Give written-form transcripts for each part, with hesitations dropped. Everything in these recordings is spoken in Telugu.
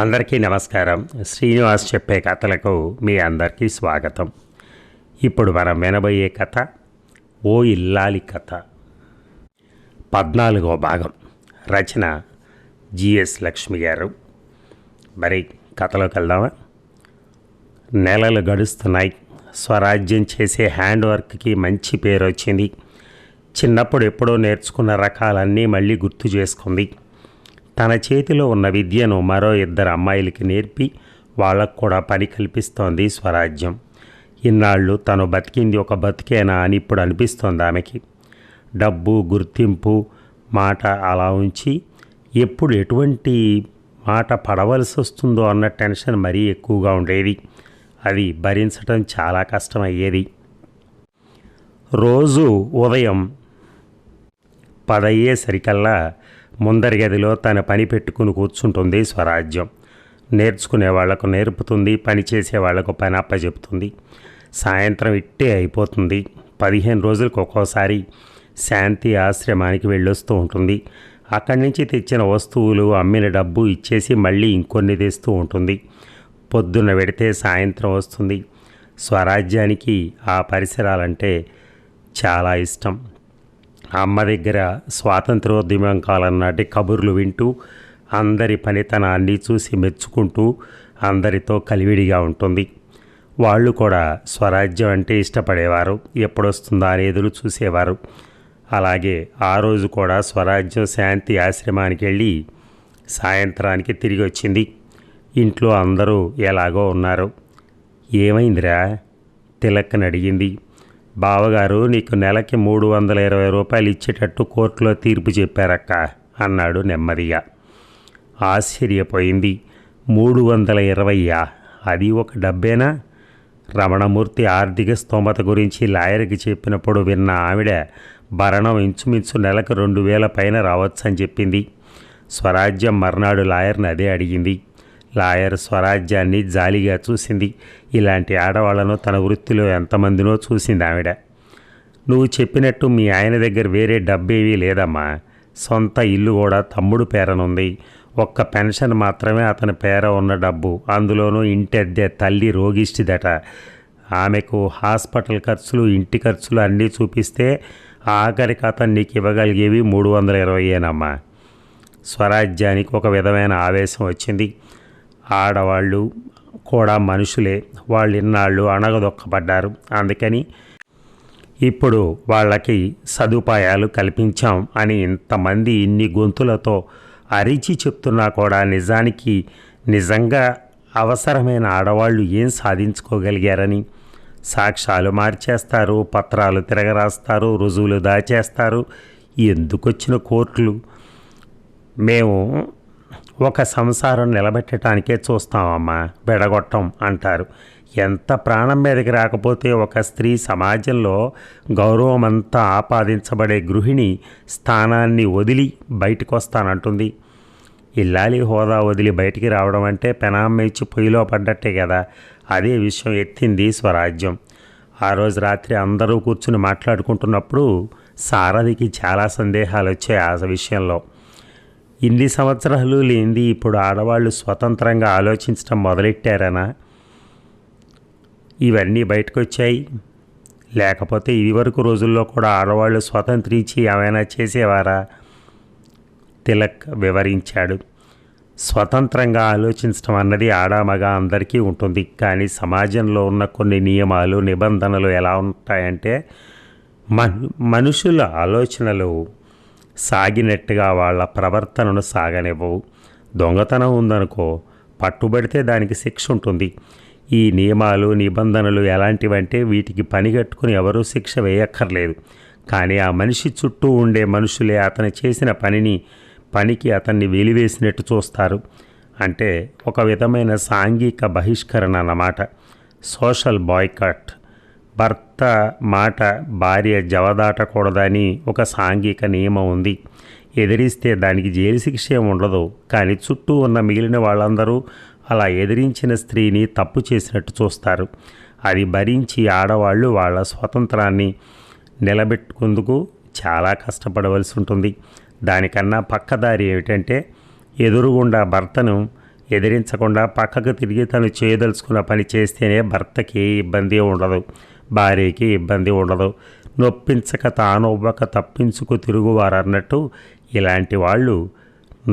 అందరికీ నమస్కారం. శ్రీనివాస్ చెప్పే కథలకు మీ అందరికీ స్వాగతం. ఇప్పుడు మనం వినబోయే కథ ఓ ఇల్లాలి కథ 14వ భాగం. రచన జిఎస్ లక్ష్మి గారు. మరి కథలోకి వెళ్దామా? నెలలు గడుస్తున్నాయి. స్వరాజ్యం చేసే హ్యాండ్ వర్క్కి మంచి పేరు వచ్చింది. చిన్నప్పుడు ఎప్పుడో నేర్చుకున్న రకాలన్నీ మళ్ళీ గుర్తు చేసుకుంది. తన చేతిలో ఉన్న విద్యను మరో 2 అమ్మాయిలకి నేర్పి వాళ్ళకు కూడా పని కల్పిస్తోంది స్వరాజ్యం. ఇన్నాళ్ళు తను బతికింది ఒక బతికేనా అని ఇప్పుడు అనిపిస్తోంది ఆమెకి. డబ్బు, గుర్తింపు, మాట అలా ఉంచి ఎప్పుడు ఎటువంటి మాట పడవలసి వస్తుందో అన్న టెన్షన్ మరీ ఎక్కువగా ఉండేది. అది భరించడం చాలా కష్టమయ్యేది. రోజు ఉదయం 10 అయ్యేసరికల్లా ముందరి గదిలో తన పని పెట్టుకుని కూర్చుంటుంది స్వరాజ్యం. నేర్చుకునే వాళ్లకు నేర్పుతుంది, పని చేసే వాళ్లకు పని అప్పచెప్తుంది. సాయంత్రం ఇట్టే అయిపోతుంది. 15 రోజులకు ఒక్కోసారి శాంతి ఆశ్రమానికి వెళ్ళొస్తూ ఉంటుంది. అక్కడి నుంచి తెచ్చిన వస్తువులు, అమ్మిన డబ్బు ఇచ్చేసి మళ్ళీ ఇంకొన్ని తెస్తూ ఉంటుంది. పొద్దున్న పెడితే సాయంత్రం వస్తుంది. స్వరాజ్యానికి ఆ పరిసరాలంటే చాలా ఇష్టం. అమ్మ దగ్గర స్వాతంత్రోద్యమం కాలం నాటి కబుర్లు వింటూ అందరి పనితనాన్ని చూసి మెచ్చుకుంటూ అందరితో కలివిడిగా ఉంటుంది. వాళ్ళు కూడా స్వరాజ్యం అంటే ఇష్టపడేవారు. ఎప్పుడొస్తుందా అని ఎదురు చూసేవారు. అలాగే ఆ రోజు కూడా స్వరాజ్యం శాంతి ఆశ్రమానికి వెళ్ళి సాయంత్రానికి తిరిగి వచ్చింది. ఇంట్లో అందరూ ఎలాగో ఉన్నారు. ఏమైందిరా? తిలక్కని అడిగింది. బావగారు నీకు నెలకి 320 రూపాయలు ఇచ్చేటట్టు కోర్టులో తీర్పు చెప్పారక్క అన్నాడు నెమ్మదిగా. ఆశ్చర్యపోయింది. 320? అది ఒక డబ్బేనా? రమణమూర్తి ఆర్థిక స్తోమత గురించి లాయర్కి చెప్పినప్పుడు విన్న ఆవిడ భరణం ఇంచుమించు నెలకు 2000 పైన రావచ్చని చెప్పింది. స్వరాజ్యం మర్నాడు లాయర్ని అదే అడిగింది. లాయర్ స్వరాజ్యాన్ని జాలిగా చూసింది. ఇలాంటి ఆడవాళ్లను తన వృత్తిలో ఎంతమందినో చూసింది ఆవిడ. నువ్వు చెప్పినట్టు మీ ఆయన దగ్గర వేరే డబ్బేవీ లేదమ్మా. సొంత ఇల్లు కూడా తమ్ముడు పేరనుంది. ఒక్క పెన్షన్ మాత్రమే అతని పేర ఉన్న డబ్బు. అందులోనూ ఇంటి అద్దె. తల్లి రోగిష్టిదట. ఆమెకు హాస్పిటల్ ఖర్చులు, ఇంటి ఖర్చులు అన్నీ చూపిస్తే ఆఖరికి అతను నీకు ఇవ్వగలిగేవి 320ఏనమ్మా. స్వరాజ్యానికి ఒక విధమైన ఆవేశం వచ్చింది. ఆడవాళ్ళు కూడా మనుషులే. వాళ్ళు ఇన్నాళ్ళు అణగదొక్కబడ్డారు. అందుకని ఇప్పుడు వాళ్ళకి సదుపాయాలు కల్పించాం అని ఇంతమంది ఇన్ని గొంతులతో అరిచి చెప్తున్నా కూడా నిజంగా అవసరమైన ఆడవాళ్ళు ఏం సాధించుకోగలిగారని? సాక్ష్యాలు మార్చేస్తారు, పత్రాలు తిరగరాస్తారు, రుజువులు దాచేస్తారు. ఎందుకొచ్చిన కోర్టులు? మేము ఒక సంసారం నిలబెట్టడానికే చూస్తామమ్మా, బెడగొట్టం అంటారు. ఎంత ప్రాణం మీదకి రాకపోతే ఒక స్త్రీ సమాజంలో గౌరవమంతా ఆపాదించబడే గృహిణి స్థానాన్ని వదిలి బయటకు వస్తానంటుంది. ఇల్లాలి హోదా వదిలి బయటికి రావడం అంటే పెనామ్మ ఇచ్చి పొయ్యిలో పడ్డట్టే కదా. అదే విషయం ఎత్తింది స్వరాజ్యం. ఆ రోజు రాత్రి అందరూ కూర్చుని మాట్లాడుకుంటున్నప్పుడు సారథికి చాలా సందేహాలు వచ్చాయి ఆ విషయంలో. ఇన్ని సంవత్సరాలు లేనిది ఇప్పుడు ఆడవాళ్ళు స్వతంత్రంగా ఆలోచించడం మొదలెట్టారనా? ఇవన్నీ బయటకు వచ్చాయి. లేకపోతే ఇదివరకు రోజుల్లో కూడా ఆడవాళ్ళు స్వతంత్రించి ఏమైనా చేసేవారా? తిలక్ వివరించాడు. స్వతంత్రంగా ఆలోచించడం అన్నది ఆడామగా అందరికీ ఉంటుంది. కానీ సమాజంలో ఉన్న కొన్ని నియమాలు, నిబంధనలు ఎలా ఉంటాయంటే మనుషుల ఆలోచనలు సాగినట్టుగా వాళ్ళ ప్రవర్తనను సాగనివ్వవు. దొంగతనం ఉందనుకో, పట్టుబడితే దానికి శిక్ష ఉంటుంది. ఈ నియమాలు, నిబంధనలు ఎలాంటివంటే వీటికి పనిగట్టుకుని ఎవరూ శిక్ష వేయక్కర్లేదు. కానీ ఆ మనిషి చుట్టూ ఉండే మనుషులే అతను చేసిన పనికి అతన్ని వెలివేసినట్టు చూస్తారు. అంటే ఒక విధమైన సాంఘిక బహిష్కరణ అన్నమాట. Social boycott. భర్త మాట భార్య జవదాటకూడదని ఒక సాంఘిక నియమం ఉంది. ఎదిరిస్తే దానికి జైలు శిక్ష ఉండదు. కానీ చుట్టూ ఉన్న మిగిలిన వాళ్ళందరూ అలా ఎదిరించిన స్త్రీని తప్పు చేసినట్టు చూస్తారు. అది భరించి ఆడవాళ్ళు వాళ్ళ స్వతంత్రాన్ని నిలబెట్టుకుందుకు చాలా కష్టపడవలసి ఉంటుంది. దానికన్నా పక్కదారి ఏమిటంటే ఎదురుగుండా భర్తను ఎదిరించకుండా పక్కకు తిరిగి తను చేయదలుచుకున్న పని చేస్తేనే భర్తకి ఇబ్బంది ఉండదు, భార్యకి ఇబ్బంది ఉండదు. నొప్పించక తానొవ్వక తప్పించుకు తిరుగువారు అన్నట్టు ఇలాంటి వాళ్ళు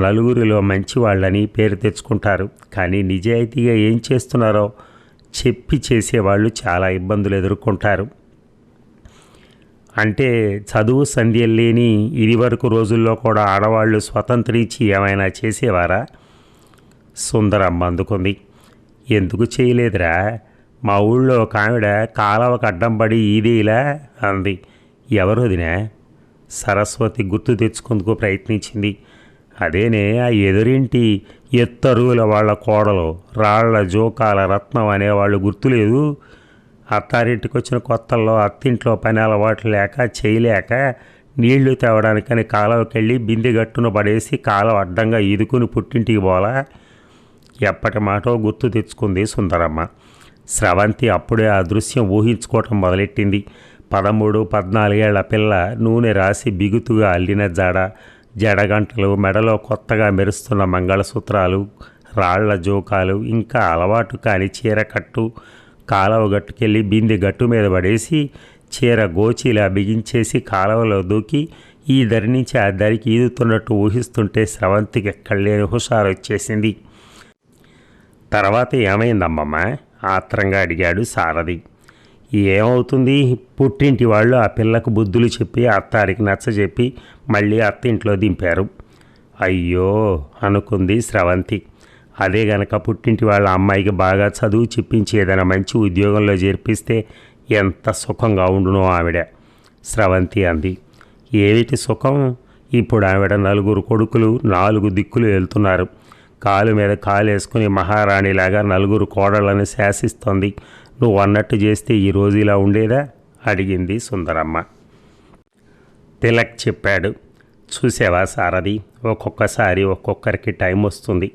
నలుగురిలో మంచి వాళ్ళని పేరు తెచ్చుకుంటారు. కానీ నిజాయితీగా ఏం చేస్తున్నారో చెప్పి చేసేవాళ్ళు చాలా ఇబ్బందులు ఎదుర్కొంటారు. అంటే చదువు సంధ్యలు లేని ఇదివరకు రోజుల్లో కూడా ఆడవాళ్ళు స్వతంత్రించి ఏమైనా చేసేవారా? సుందరమ్మ అందుకుంది. ఎందుకు చేయలేదురా, మా ఊళ్ళో ఒక ఆవిడ కాలవకు అడ్డం పడి ఈదేలా అంది. ఎవరు వదినా? సరస్వతి గుర్తు తెచ్చుకుందుకు ప్రయత్నించింది. అదేనే, ఆ ఎదురింటి ఎత్తరుగుల వాళ్ళ కోడలు రాళ్ల జోకాల రత్నం అనేవాళ్ళు గుర్తులేదు? అత్తారింటికి వచ్చిన కొత్తల్లో అత్తింట్లో పని అలవాటు లేక చేయలేక నీళ్లు తేవడానికని కాలువకెళ్ళి బిందె గట్టున పడేసి కాలువ అడ్డంగా ఈదుకుని పుట్టింటికి పోలా. ఎప్పటి మాటో గుర్తు తెచ్చుకుంది సుందరమ్మ. స్రవంతి అప్పుడే ఆ దృశ్యం ఊహించుకోవటం మొదలెట్టింది. 13-14 ఏళ్ల పిల్ల నూనె రాసి బిగుతుగా అల్లిన జడగంటలు, మెడలో కొత్తగా మెరుస్తున్న మంగళసూత్రాలు, రాళ్ల జోకాలు, ఇంకా అలవాటు కాని చీరకట్టు కాలువ గట్టుకెళ్ళి బిందె గట్టు మీద పడేసి చీర గోచిలా బిగించేసి కాలువలో దూకి ఈ దరి నుంచి ఆ దరికి ఈదుతున్నట్టు ఊహిస్తుంటే స్రవంతికి ఎక్కడలేని హుషారు వచ్చేసింది. తర్వాత ఏమైందమ్మమ్మ? ఆత్రంగా అడిగాడు సారథి. ఏమవుతుంది, పుట్టింటి వాళ్ళు ఆ పిల్లకు బుద్ధులు చెప్పి అత్తారికి నచ్చజెప్పి మళ్ళీ అత్తింట్లో దింపారు. అయ్యో అనుకుంది స్రవంతి. అదే గనక పుట్టింటి వాళ్ళ అమ్మాయికి బాగా చదువు చెప్పించి ఏదైనా మంచి ఉద్యోగంలో చేర్పిస్తే ఎంత సుఖంగా ఉండునో ఆవిడ. స్రవంతి అంది. ఏమిటి సుఖం? ఇప్పుడు ఆవిడ 4 కొడుకులు 4 దిక్కులు వెళ్తున్నారు. కాలు మీద కాలు వేసుకుని మహారాణిలాగా 4 కోడళ్లను శాసిస్తోంది. నువ్వు అన్నట్టు చేస్తే ఈ రోజు ఇలా ఉండేదా? అడిగింది సుందరమ్మ. తిలక్ చెప్పాడు. చూసావా సారథి, ఒక్కొక్కసారి ఒక్కొక్కరికి టైం వస్తుంది.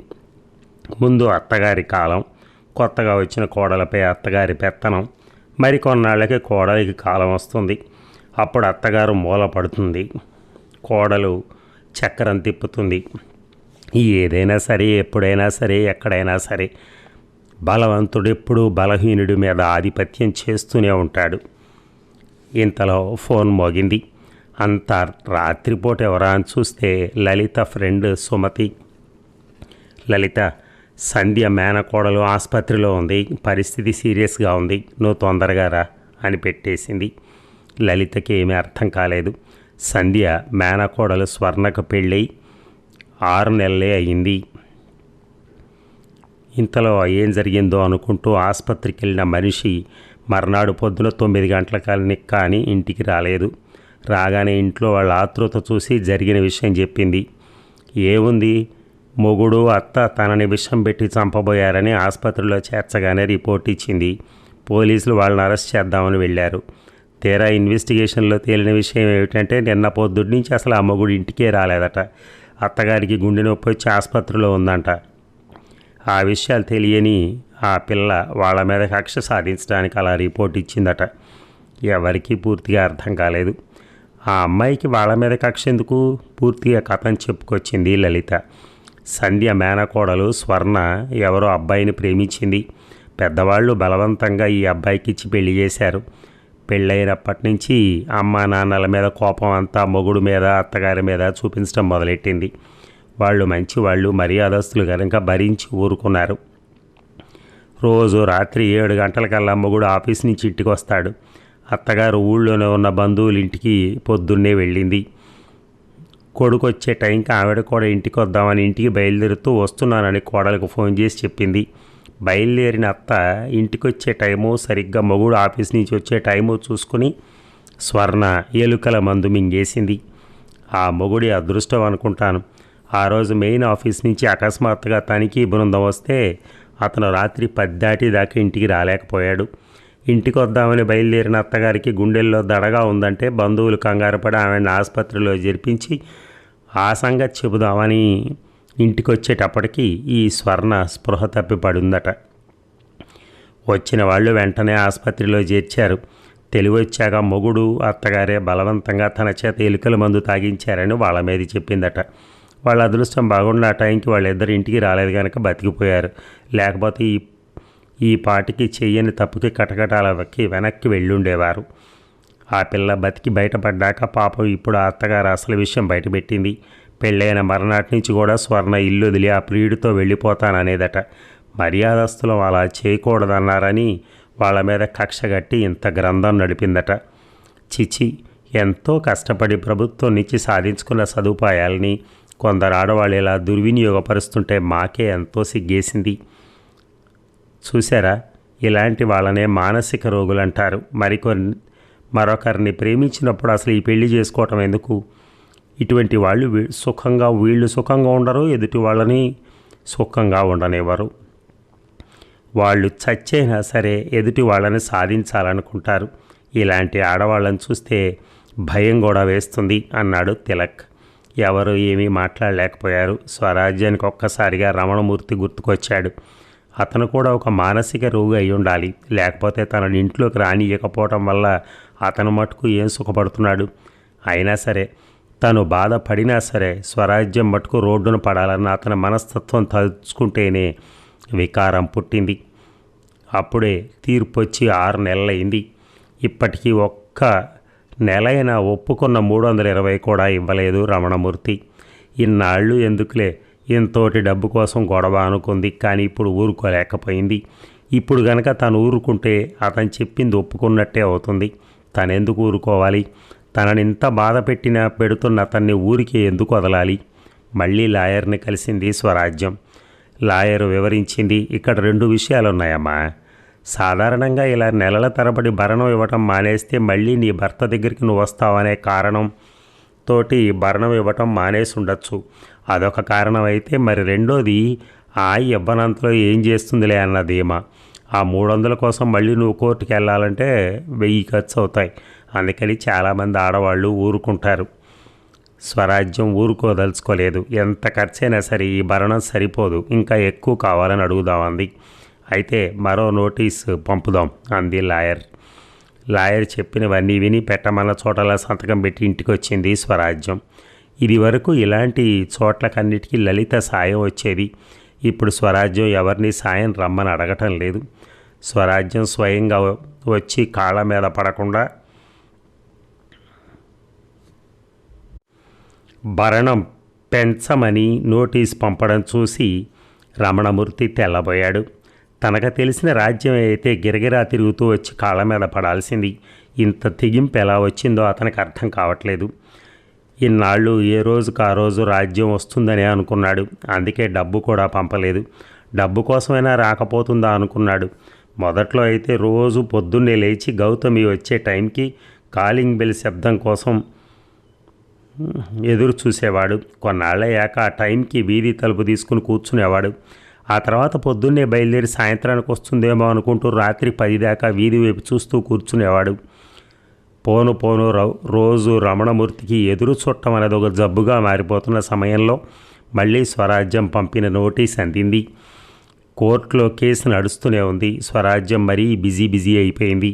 ముందు అత్తగారి కాలం, కొత్తగా వచ్చిన కోడలపై అత్తగారి పెత్తనం, మరికొన్నాళ్ళకి కోడలికి కాలం వస్తుంది. అప్పుడు అత్తగారు మూల పడుతుంది, కోడలు చక్రం తిప్పుతుంది. ఏదైనా సరే, ఎప్పుడైనా సరే, ఎక్కడైనా సరే బలవంతుడు ఎప్పుడూ బలహీనుడి మీద ఆధిపత్యం చేస్తూనే ఉంటాడు. ఇంతలో ఫోన్ మోగింది. అంత రాత్రిపూట ఎవరా అని చూస్తే లలిత ఫ్రెండ్ సుమతి. లలిత, సంధ్య మేనకోడలు ఆసుపత్రిలో ఉంది, పరిస్థితి సీరియస్గా ఉంది, నువ్వు తొందరగా రా అని పెట్టేసింది. లలితకి ఏమీ అర్థం కాలేదు. సంధ్య మేనకోడలు స్వర్ణకు పెళ్ళై 6 నెలలే అయింది. ఇంతలో ఏం జరిగిందో అనుకుంటూ ఆసుపత్రికి వెళ్ళిన మనిషి మర్నాడు పొద్దున 9 గంటలకి కానీ ఇంటికి రాలేదు. రాగానే ఇంట్లో వాళ్ళ ఆతృత చూసి జరిగిన విషయం చెప్పింది. ఏముంది, మొగుడు అత్త తనని విషం పెట్టి చంపబోయారని ఆసుపత్రిలో చేర్చగానే రిపోర్ట్ ఇచ్చింది. పోలీసులు వాళ్ళని అరెస్ట్ చేద్దామని వెళ్ళారు. తీరా ఇన్వెస్టిగేషన్లో తేలిన విషయం ఏమిటంటే నిన్న పొద్దుటి నుంచి అసలు ఆ మొగుడు ఇంటికే రాలేదట. అత్తగారికి గుండె నొప్పి వచ్చి ఆసుపత్రిలో ఉందంట. ఆ విషయాలు తెలియని ఆ పిల్ల వాళ్ళ మీద కక్ష సాధించడానికి అలా రిపోర్ట్ ఇచ్చిందట. ఎవరికీ పూర్తిగా అర్థం కాలేదు. ఆ అమ్మాయికి వాళ్ళ మీద కక్ష ఎందుకు? పూర్తిగా కథను చెప్పుకొచ్చింది లలిత. సంధ్య మేనకోడలు స్వర్ణ ఎవరో అబ్బాయిని ప్రేమించింది. పెద్దవాళ్ళు బలవంతంగా ఈ అబ్బాయికి ఇచ్చి పెళ్లి చేశారు. పెళ్ళైనప్పటి నుంచి అమ్మా నాన్నల మీద కోపం అంతా మొగుడు మీద అత్తగారి మీద చూపించడం మొదలెట్టింది. వాళ్ళు మంచివాళ్ళు, మర్యాదస్తులు కనుక భరించి ఊరుకున్నారు. రోజు రాత్రి 7 గంటలకల్లా మొగుడు ఆఫీస్ నుంచి ఇంటికి వస్తాడు. అత్తగారు ఊళ్ళోనే ఉన్న బంధువుల ఇంటికి పొద్దున్నే వెళ్ళింది. కొడుకు వచ్చే టైంకి ఆవిడ కూడా ఇంటికి వద్దామని ఇంటికి బయలుదేరుతూ వస్తున్నానని కోడలకు ఫోన్ చేసి చెప్పింది. బయలుదేరిన అత్త ఇంటికి వచ్చే టైము సరిగ్గా మొగుడు ఆఫీస్ నుంచి వచ్చే టైము చూసుకుని స్వర్ణ ఎలుకల మందు మింగేసింది. ఆ మొగుడి అదృష్టం అనుకుంటాను. ఆ రోజు మెయిన్ ఆఫీస్ నుంచి అకస్మాత్తుగా తనిఖీ బృందం వస్తే అతను రాత్రి 10 దాకా ఇంటికి రాలేకపోయాడు. ఇంటికి వద్దామని బయలుదేరిన అత్తగారికి గుండెల్లో దడగా ఉందంటే బంధువులు కంగారు పడి ఆమెను ఆసుపత్రిలో జరిపించి ఆ సంగతి చెబుదామని ఇంటికి వచ్చేటప్పటికి ఈ స్వర్ణ స్పృహ తప్పి పడిందట. వచ్చిన వాళ్ళు వెంటనే ఆసుపత్రిలో చేర్చారు. తెలివొచ్చాక మొగుడు అత్తగారే బలవంతంగా తన చేత ఎలుకల మందు తాగించారని వాళ్ళ మీద చెప్పిందట. వాళ్ళ అదృష్టం బాగుండి ఆ టైంకి వాళ్ళిద్దరు ఇంటికి రాలేదు కనుక బతికిపోయారు. లేకపోతే ఈ పాటికి చెయ్యని తప్పుకి కటకటాల వెనక్కి వెళ్ళుండేవారు. ఆ పిల్ల బతికి బయటపడ్డాక పాపం ఇప్పుడు ఆ అత్తగారు అసలు విషయం బయటపెట్టింది. పెళ్ళైన మర్నాటి నుంచి కూడా స్వర్ణ ఇల్లు వదిలి ఆ ప్రియుడితో వెళ్ళిపోతాననేదట. మర్యాదస్తులం అలా చేయకూడదన్నారని వాళ్ళ మీద కక్షగట్టి ఇంత గ్రంథం నడిపిందట. చిచి, ఎంతో కష్టపడి ప్రభుత్వం నుంచి సాధించుకున్న సదుపాయాలని కొందరు ఆడవాళ్ళు ఇలా దుర్వినియోగపరుస్తుంటే మాకే ఎంతో సిగ్గేసింది. చూసారా, ఇలాంటి వాళ్ళనే మానసిక రోగులంటారు. మరొకరిని ప్రేమించినప్పుడు అసలు ఈ పెళ్లి చేసుకోవటం ఎందుకు? ఇటువంటి వాళ్ళు వీళ్ళు సుఖంగా ఉండరు, ఎదుటి వాళ్ళని సుఖంగా ఉండనివ్వరు. వాళ్ళు చచ్చైనా సరే ఎదుటి వాళ్ళని సాధించాలనుకుంటారు. ఇలాంటి ఆడవాళ్ళని చూస్తే భయం కూడా వేస్తుంది అన్నాడు తిలక్. ఎవరు ఏమీ మాట్లాడలేకపోయారు. స్వరాజ్యానికి ఒక్కసారిగా రమణమూర్తి గుర్తుకొచ్చాడు. అతను కూడా ఒక మానసిక రోగి అయి ఉండాలి, లేకపోతే తనని ఇంట్లోకి రానియకపోవటం వల్ల అతను మటుకు ఏం సుఖపడుతున్నాడు. అయినా సరే తను బాధపడినా సరే స్వరాజ్యం మటుకు రోడ్డును పడాలన్న అతని మనస్తత్వం తలుచుకుంటేనే వికారం పుట్టింది. అప్పుడే తీర్పు వచ్చి 6 నెలలైంది. ఇప్పటికీ ఒక్క నెలైనా ఒప్పుకున్న 320 కూడా ఇవ్వలేదు రమణమూర్తి. ఇన్నాళ్ళు ఎందుకులే, ఇంతోటి డబ్బు కోసం గొడవ అనుకుంది. కానీ ఇప్పుడు ఊరుకోలేకపోయింది. ఇప్పుడు గనక తను ఊరుకుంటే అతను చెప్పింది ఒప్పుకున్నట్టే అవుతుంది. తనెందుకు ఊరుకోవాలి? తనని ఇంత బాధ పెడుతున్న అతన్ని ఊరికి ఎందుకు వదలాలి? మళ్ళీ లాయర్ని కలిసింది స్వరాజ్యం. లాయరు వివరించింది, ఇక్కడ 2 విషయాలున్నాయమ్మా. సాధారణంగా ఇలా నెలల తరబడి భరణం ఇవ్వటం మానేస్తే మళ్ళీ నీ భర్త దగ్గరికి నువ్వు వస్తావనే కారణంతోటి భరణం ఇవ్వటం మానేసి ఉండొచ్చు. అదొక కారణం అయితే, మరి రెండోది ఇవ్వనంతలో ఏం చేస్తుందిలే అన్న ధీమా. ఆ 300 కోసం మళ్ళీ నువ్వు కోర్టుకు వెళ్ళాలంటే 1000 ఖర్చు అవుతాయి. అందుకని చాలామంది ఆడవాళ్ళు ఊరుకుంటారు. స్వరాజ్యం ఊరుకోదలుచుకోలేదు. ఎంత ఖర్చైనా సరే ఈ భరణం సరిపోదు, ఇంకా ఎక్కువ కావాలని అడుగుదామంది. అయితే మరో నోటీసు పంపుదాం అంది లాయర్ చెప్పినవన్నీ విని పెట్టమన్న చోటలా సంతకం పెట్టి ఇంటికి వచ్చింది స్వరాజ్యం. ఇది వరకు ఇలాంటి చోట్లకన్నిటికీ లలిత సాయం వచ్చేది. ఇప్పుడు స్వరాజ్యం ఎవరిని సాయం రమ్మని అడగటం లేదు. స్వరాజ్యం స్వయంగా వచ్చి కాళ్ళ మీద పడకుండా భరణం పెంచమని నోటీస్ పంపడం చూసి రమణమూర్తి తెల్లబోయాడు. తనకు తెలిసిన రాజ్యం అయితే గిరగిరా తిరుగుతూ వచ్చి కాళ్ళ మీద పడాల్సింది. ఇంత తెగింపు ఎలా వచ్చిందో అతనికి అర్థం కావట్లేదు. ఇన్నాళ్ళు ఏ రోజుకు ఆ రోజు రాజ్యం వస్తుందని అనుకున్నాడు. అందుకే డబ్బు కూడా పంపలేదు. డబ్బు కోసమైనా రాకపోతుందా అనుకున్నాడు. మొదట్లో అయితే రోజు పొద్దున్నే లేచి గౌతమి వచ్చే టైంకి కాలింగ్ బెల్ శబ్దం కోసం ఎదురు చూసేవాడు. కొన్నాళ్ళయ్యాక ఆ టైంకి వీధి తలుపు తీసుకుని కూర్చునేవాడు. ఆ తర్వాత పొద్దున్నే బయలుదేరి సాయంత్రానికి వస్తుందేమో అనుకుంటూ రాత్రి 10 దాకా వీధి వైపు చూస్తూ కూర్చునేవాడు. పోను రోజు రమణమూర్తికి ఎదురు చుట్టం అనేది ఒక జబ్బుగా మారిపోతున్న సమయంలో మళ్ళీ స్వరాజ్యం పంపిన నోటీస్ అందింది. కోర్టులో కేసు నడుస్తూనే ఉంది. స్వరాజ్యం మరీ బిజీ అయిపోయింది.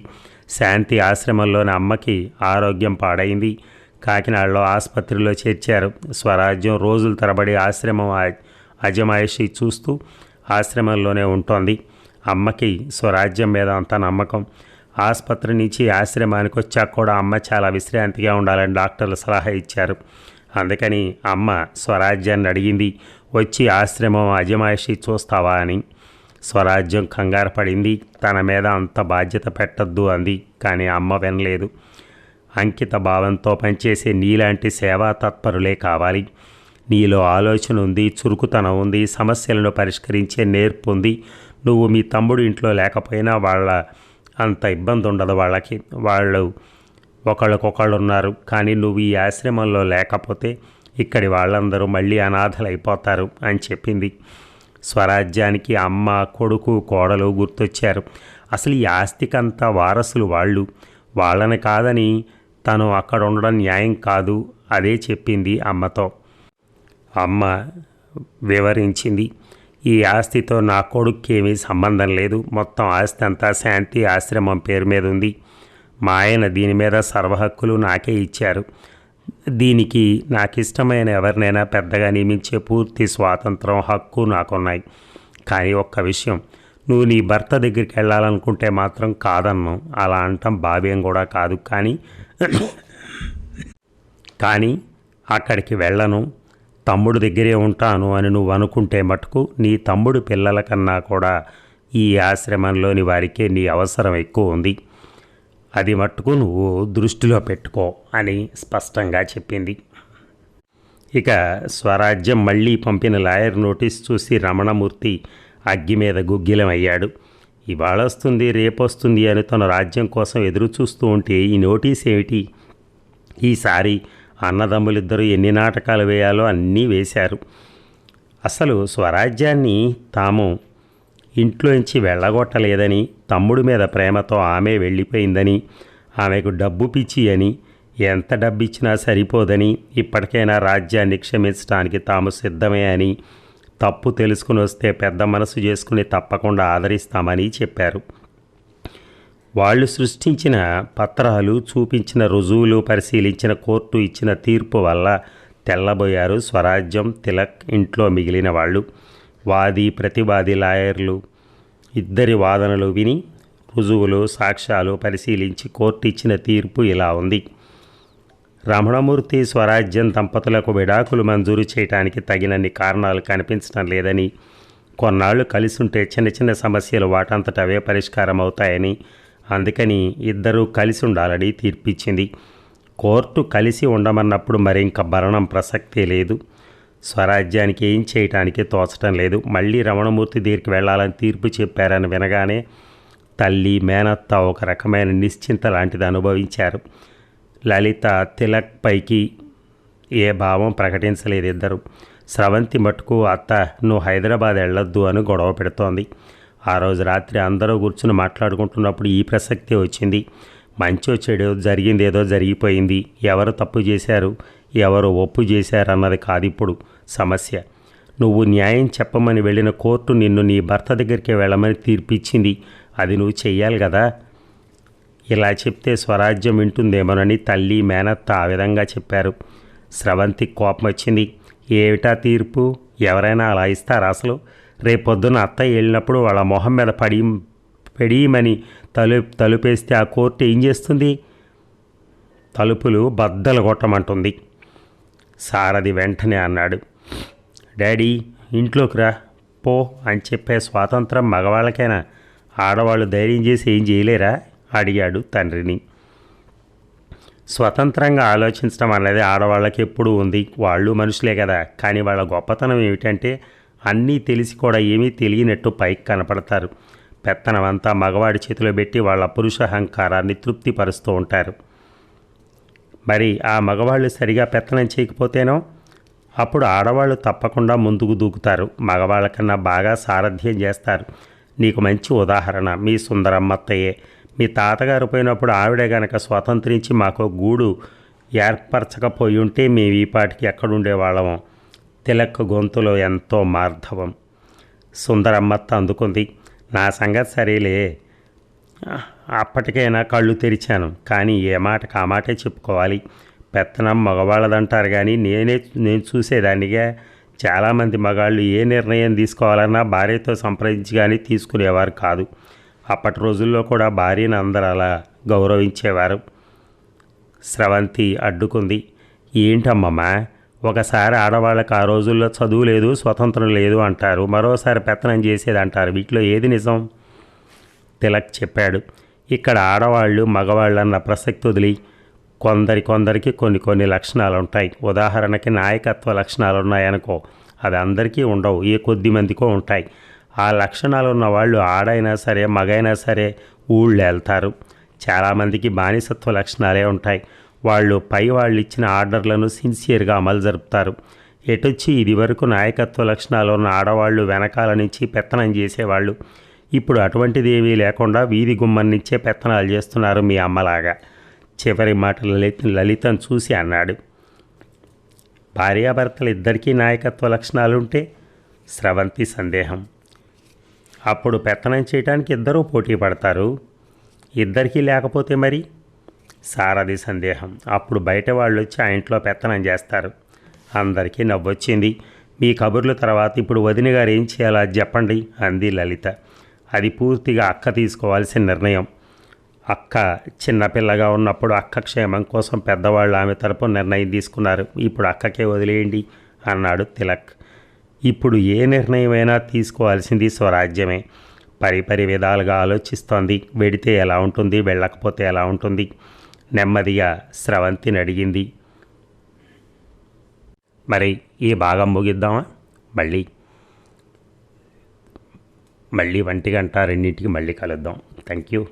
శాంతి ఆశ్రమంలోని అమ్మకి ఆరోగ్యం పాడైంది. కాకినాడలో ఆసుపత్రిలో చేర్చారు. స్వరాజ్యం రోజుల తరబడి ఆశ్రమం అజమాయిషీ చూస్తూ ఆశ్రమంలోనే ఉంటోంది. అమ్మకి స్వరాజ్యం మీద అంత నమ్మకం. ఆసుపత్రి నుంచి ఆశ్రమానికి వచ్చాక కూడా అమ్మ చాలా విశ్రాంతిగా ఉండాలని డాక్టర్లు సలహా ఇచ్చారు. అందుకని అమ్మ స్వరాజ్యాన్ని అడిగింది, వచ్చి ఆశ్రమం అజమాయిషీ చూస్తావా అని. స్వరాజ్యం కంగారు పడింది. తన మీద అంత బాధ్యత పెట్టద్దు అంది. కానీ అమ్మ వినలేదు. అంకిత భావంతో పనిచేసే నీలాంటి సేవా తత్పరులే కావాలి. నీలో ఆలోచన ఉంది, చురుకుతనం ఉంది, సమస్యలను పరిష్కరించే నేర్పు ఉంది. నువ్వు మీ తమ్ముడు ఇంట్లో లేకపోయినా వాళ్ళ అంత ఇబ్బంది ఉండదు. వాళ్ళు ఒకళ్ళకొకళ్ళు ఉన్నారు. కానీ నువ్వు ఈ ఆశ్రమంలో లేకపోతే ఇక్కడి వాళ్ళందరూ మళ్ళీ అనాథలైపోతారు అని చెప్పింది. స్వరాజ్యానికి అమ్మ, కొడుకు, కోడలు గుర్తొచ్చారు. అసలు ఈ ఆస్తికంతా వారసులు వాళ్ళని కాదని తను అక్కడ ఉండడం న్యాయం కాదు. అదే చెప్పింది అమ్మతో. అమ్మ వివరించింది, ఈ ఆస్తితో నా కొడుక్కేమీ సంబంధం లేదు. మొత్తం ఆస్తి అంతా శాంతి ఆశ్రమం పేరు మీద ఉంది. మా ఆయన దీని మీద సర్వహక్కులు నాకే ఇచ్చారు. దీనికి నాకిష్టమైన ఎవరినైనా పెద్దగా నియమించే పూర్తి స్వాతంత్రం, హక్కు నాకున్నాయి. కానీ ఒక్క విషయం, నువ్వు నీ భర్త దగ్గరికి వెళ్ళాలనుకుంటే మాత్రం కాదన్ను. అలా అంటాం భావ్యం కూడా కాదు. కానీ అక్కడికి వెళ్ళను, తమ్ముడు దగ్గరే ఉంటాను అని నువ్వు అనుకుంటే మటుకు నీ తమ్ముడు పిల్లల కన్నా కూడా ఈ ఆశ్రమంలోని వారికే నీ అవసరం ఎక్కువ ఉంది. అది మట్టుకు నువ్వు దృష్టిలో పెట్టుకో అని స్పష్టంగా చెప్పింది. ఇక స్వరాజ్యం మళ్ళీ పంపిన లాయర్ నోటీస్ చూసి రమణమూర్తి అగ్గి మీద గుగ్గిలమయ్యాడు. ఇవాళ వస్తుంది, రేపొస్తుంది అని తన రాజ్యం కోసం ఎదురు చూస్తూ ఉంటే ఈ నోటీస్ ఏమిటి? ఈసారి అన్నదమ్ములిద్దరూ ఎన్ని నాటకాలు వేయాలో అన్నీ వేశారు. అసలు స్వరాజ్యాన్ని తాము ఇంట్లోంచి వెళ్ళగొట్టలేదని, తమ్ముడి మీద ప్రేమతో ఆమె వెళ్ళిపోయిందని, ఆమెకు డబ్బు పిచ్చి అని, ఎంత డబ్బిచ్చినా సరిపోదని, ఇప్పటికైనా రాజ్యాన్ని క్షమించడానికి తాము సిద్ధమే అని, తప్పు తెలుసుకుని వస్తే పెద్ద మనసు చేసుకుని తప్పకుండా ఆదరిస్తామని చెప్పారు. వాళ్ళు సృష్టించిన పత్రాలు, చూపించిన రుజువులు పరిశీలించిన కోర్టు ఇచ్చిన తీర్పు వల్ల తెల్లబోయారు స్వరాజ్యం, తిలక్, ఇంట్లో మిగిలిన వాళ్ళు. వాది ప్రతివాది లాయర్లు ఇద్దరి వాదనలు విని రుజువులు, సాక్ష్యాలు పరిశీలించి కోర్టు ఇచ్చిన తీర్పు ఇలా ఉంది. రమణమూర్తి, స్వరాజ్యం దంపతులకు విడాకులు మంజూరు చేయడానికి తగినన్ని కారణాలు కనిపించడం లేదని, కొన్నాళ్ళు కలిసి ఉంటే చిన్న చిన్న సమస్యలు వాటంతట అవే పరిష్కారం అవుతాయని, అందుకని ఇద్దరూ కలిసి ఉండాలని తీర్పిచ్చింది. కోర్టు కలిసి ఉండమన్నప్పుడు మరింక భరణం ప్రసక్తే లేదు. స్వరాజ్యానికి ఏం చేయటానికి తోచటం లేదు. మళ్ళీ రమణమూర్తి దగ్గరికి వెళ్ళాలని తీర్పు చెప్పారని వినగానే తల్లి, మేనత్త ఒక రకమైన నిశ్చింత లాంటిది అనుభవించారు. లలిత, తిలక్ పైకి ఏ భావం ప్రకటించలేదు ఇద్దరు. స్రవంతి మటుకు అత్త నువ్వు హైదరాబాద్ వెళ్ళొద్దు అని గొడవ పెడుతోంది. ఆ రోజు రాత్రి అందరూ కూర్చుని మాట్లాడుకుంటున్నప్పుడు ఈ ప్రసక్తే వచ్చింది. మంచో చెడు జరిగిందేదో జరిగిపోయింది. ఎవరు తప్పు చేశారు, ఎవరు ఒప్పు చేశారన్నది కాదు ఇప్పుడు సమస్య. నువ్వు న్యాయం చెప్పమని వెళ్ళిన కోర్టు నిన్ను నీ భర్త దగ్గరికి వెళ్ళమని తీర్పిచ్చింది. అది నువ్వు చెయ్యాలి కదా. ఇలా చెప్తే స్వరాజ్యం వింటుందేమోనని తల్లి, మేనత్త ఆ విధంగా చెప్పారు. స్రవంతి కోపం వచ్చింది. ఏమిటా తీర్పు? ఎవరైనా అలా ఇస్తారా అసలు? రేపొద్దున అత్తయ్య వెళ్ళినప్పుడు వాళ్ళ మొహం మీద పెడీమని తలుపేస్తే ఆ కోర్టు ఏం చేస్తుంది? తలుపులు బద్దలు కొట్టమంటుంది. సారథి వెంటనే అన్నాడు, డాడీ ఇంట్లోకి రా పో అని చెప్పే స్వాతంత్రం మగవాళ్ళకైనా, ఆడవాళ్ళు ధైర్యం చేసి ఏం చేయలేరా అడిగాడు తండ్రిని. స్వతంత్రంగా ఆలోచించడం అనేది ఆడవాళ్ళకి ఎప్పుడూ ఉంది. వాళ్ళు మనుషులే కదా. కానీ వాళ్ళ గొప్పతనం ఏమిటంటే అన్నీ తెలిసి కూడా ఏమీ తెలియనట్టు పైకి కనపడతారు. పెత్తనమంతా మగవాడి చేతిలో పెట్టి వాళ్ళ పురుష అహంకారాన్ని తృప్తిపరుస్తూ ఉంటారు. మరి ఆ మగవాళ్ళు సరిగా పెత్తనం చేయకపోతేనో అప్పుడు ఆడవాళ్ళు తప్పకుండా ముందుకు దూకుతారు. మగవాళ్ళ కన్నా బాగా సారథ్యం చేస్తారు. నీకు మంచి ఉదాహరణ మీ సుందరమ్మత్తయ్యే. మీ తాతగారు పోయినప్పుడు ఆవిడే గనక స్వాతంత్రించి మాకు గూడు ఏర్పరచకపోయి ఉంటే మేము ఈ పాటికి ఎక్కడుండేవాళ్ళము. తిలక్ గొంతులో ఎంతో మార్ధవం. సుందరమ్మత్త అందుకుంది. నా సంగతి సరేలే, అప్పటికైనా కళ్ళు తెరిచాను. కానీ ఏ మాటకు ఆ మాటే చెప్పుకోవాలి. పెత్తనం మగవాళ్ళదంటారు కానీ నేను చూసేదాన్నిగా. చాలామంది మగాళ్ళు ఏ నిర్ణయం తీసుకోవాలన్నా భార్యతో సంప్రదించి కానీ తీసుకునేవారు కాదు. అప్పటి రోజుల్లో కూడా భార్యను అందరూ అలా గౌరవించేవారు. స్రవంతి అడ్డుకుంది. ఏంటమ్మమ్మా, ఒకసారి ఆడవాళ్ళకి ఆ రోజుల్లో చదువు లేదు, స్వతంత్రం లేదు అంటారు, మరోసారి పెత్తనం చేసేది అంటారు. వీటిలో ఏది నిజం? తిలక్ చెప్పాడు. ఇక్కడ ఆడవాళ్ళు మగవాళ్ళు అన్న ప్రసక్తి వదిలి కొందరికి కొన్ని లక్షణాలు ఉంటాయి. ఉదాహరణకి నాయకత్వ లక్షణాలు ఉన్నాయనుకో, అది అందరికీ ఉండవు, ఏ కొద్ది మందికో ఉంటాయి. ఆ లక్షణాలు ఉన్న వాళ్ళు ఆడైనా సరే మగైనా సరే ఊళ్ళు వెళ్తారు. చాలామందికి బానిసత్వ లక్షణాలే ఉంటాయి. వాళ్ళు వాళ్ళు ఇచ్చిన ఆర్డర్లను సిన్సియర్గా అమలు జరుపుతారు. ఎటొచ్చి ఇది వరకు నాయకత్వ లక్షణాలు ఉన్న ఆడవాళ్ళు వెనకాల నుంచి పెత్తనం చేసేవాళ్ళు. ఇప్పుడు అటువంటిది ఏమీ లేకుండా వీధి గుమ్మం నుంచే పెత్తనాలు చేస్తున్నారు మీ అమ్మలాగా. చివరి మాట లలితను చూసి అన్నాడు. భార్యాభర్తలు ఇద్దరికీ నాయకత్వ లక్షణాలుంటే? స్రవంతి సందేహం. అప్పుడు పెత్తనం చేయడానికి ఇద్దరూ పోటీ పడతారు. ఇద్దరికీ లేకపోతే మరి? సారథి సందేహం. అప్పుడు బయట వాళ్ళు వచ్చి ఆ ఇంట్లో పెత్తనం చేస్తారు. అందరికీ నవ్వొచ్చింది. మీ కబుర్ల తర్వాత ఇప్పుడు వదిన గారు ఏం చేయాలో అది చెప్పండి అంది లలిత. అది పూర్తిగా అక్క తీసుకోవాల్సిన నిర్ణయం. అక్క చిన్నపిల్లగా ఉన్నప్పుడు అక్క క్షేమం కోసం పెద్దవాళ్ళు ఆమె తరపున నిర్ణయం తీసుకున్నారు. ఇప్పుడు అక్కకే వదిలేయండి అన్నాడు తిలక్. ఇప్పుడు ఏ నిర్ణయమైనా తీసుకోవాల్సింది స్వరాజ్యమే. పరిపరి విధాలుగా ఆలోచిస్తోంది. వెడితే ఎలా ఉంటుంది, వెళ్ళకపోతే ఎలా ఉంటుంది? నెమ్మదిగా స్రవంతిని అడిగింది. మరి ఈ భాగం ముగిద్దామా? మళ్ళీ 1:2 మళ్ళీ కలుద్దాం. Thank you.